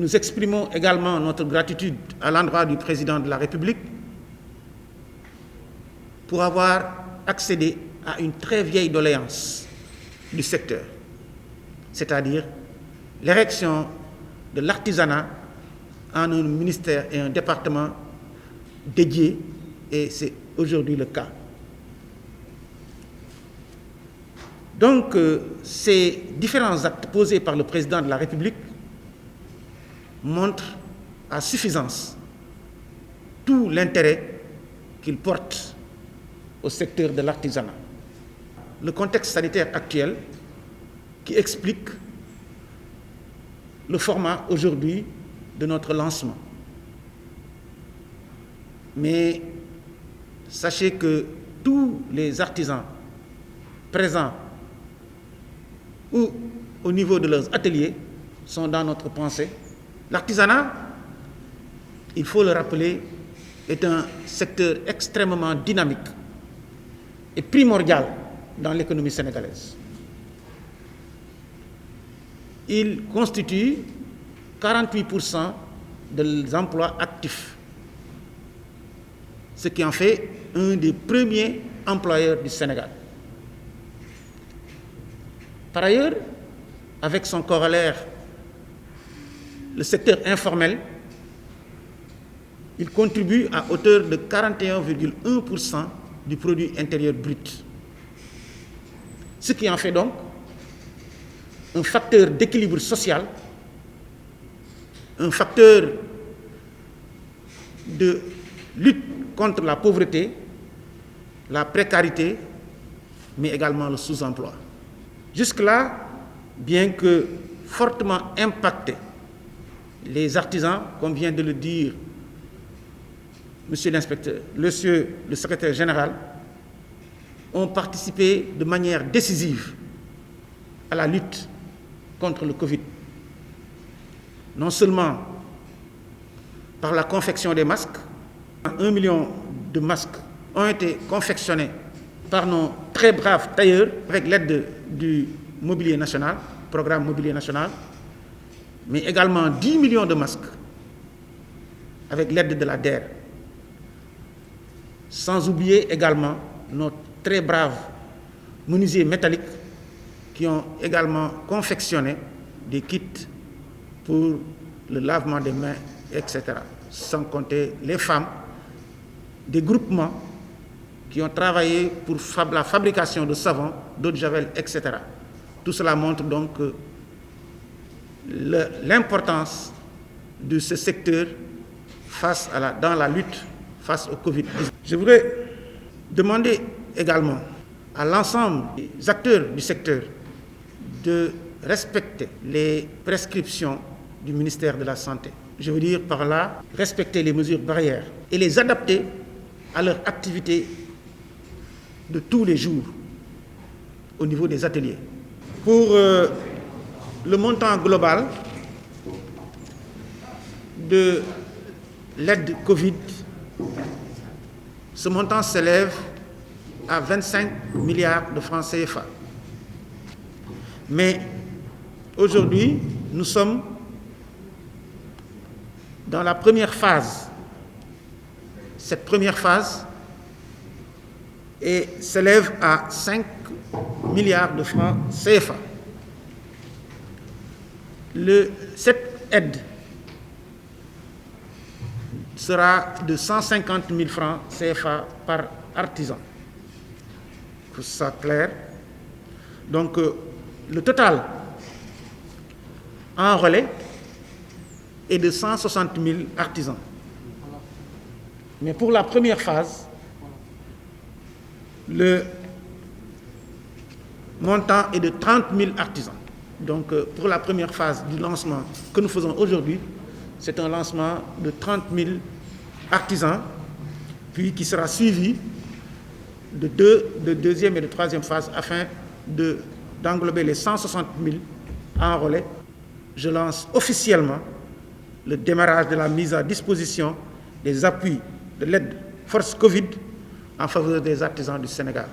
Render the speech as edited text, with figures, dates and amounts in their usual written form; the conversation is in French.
Nous exprimons également notre gratitude à l'endroit du président de la République pour avoir accédé à une très vieille doléance du secteur, c'est-à-dire l'érection de l'artisanat en un ministère et un département dédiés, et c'est aujourd'hui le cas. Donc, ces différents actes posés par le président de la République montrent à suffisance tout l'intérêt qu'il porte au secteur de l'artisanat. Le contexte sanitaire actuel qui explique le format aujourd'hui de notre lancement. Mais sachez que tous les artisans présents ou au niveau de leurs ateliers sont dans notre pensée. L'artisanat, il faut le rappeler, est un secteur extrêmement dynamique et primordial dans l'économie sénégalaise. Il constitue 48% des emplois actifs, ce qui en fait un des premiers employeurs du Sénégal. Par ailleurs, avec son corollaire, le secteur informel, il contribue à hauteur de 41,1% du produit intérieur brut. Ce qui en fait donc un facteur d'équilibre social, un facteur de lutte contre la pauvreté, la précarité, mais également le sous-emploi. Jusque-là, bien que fortement impactés, les artisans, comme vient de le dire Monsieur l'inspecteur, Monsieur le secrétaire général, ont participé de manière décisive à la lutte contre le Covid. Non seulement par la confection des masques, 1 million de masques ont été confectionnés par nos très braves tailleurs avec l'aide du mobilier national, programme mobilier national, mais également 10 millions de masques avec l'aide de la DER. Sans oublier également nos très braves menuisiers métalliques qui ont également confectionné des kits pour le lavement des mains, etc. Sans compter les femmes, des groupements qui ont travaillé pour la fabrication de savon, d'eau de javel, etc. Tout cela montre donc l'importance de ce secteur dans la lutte face au Covid. Je voudrais demander également à l'ensemble des acteurs du secteur de respecter les prescriptions du ministère de la Santé. Je veux dire par là, respecter les mesures barrières et les adapter à leur activité de tous les jours au niveau des ateliers. Pour le montant global de l'aide Covid, ce montant s'élève à 25 milliards de francs CFA. Mais aujourd'hui, nous sommes dans la première phase. Cette première phase s'élève à 5 milliards de francs CFA. Cette aide sera de 150 000 francs CFA par artisan. Que ce soit clair. Donc, le total en relais est de 160 000 artisans. Mais pour la première phase, le montant est de 30 000 artisans. Donc, pour la première phase du lancement que nous faisons aujourd'hui, c'est un lancement de 30 000 artisans, puis qui sera suivi de deuxième et de troisième phase afin d'englober les 160 000 en relais. Je lance officiellement le démarrage de la mise à disposition des appuis de l'aide Force Covid en faveur des artisans du Sénégal.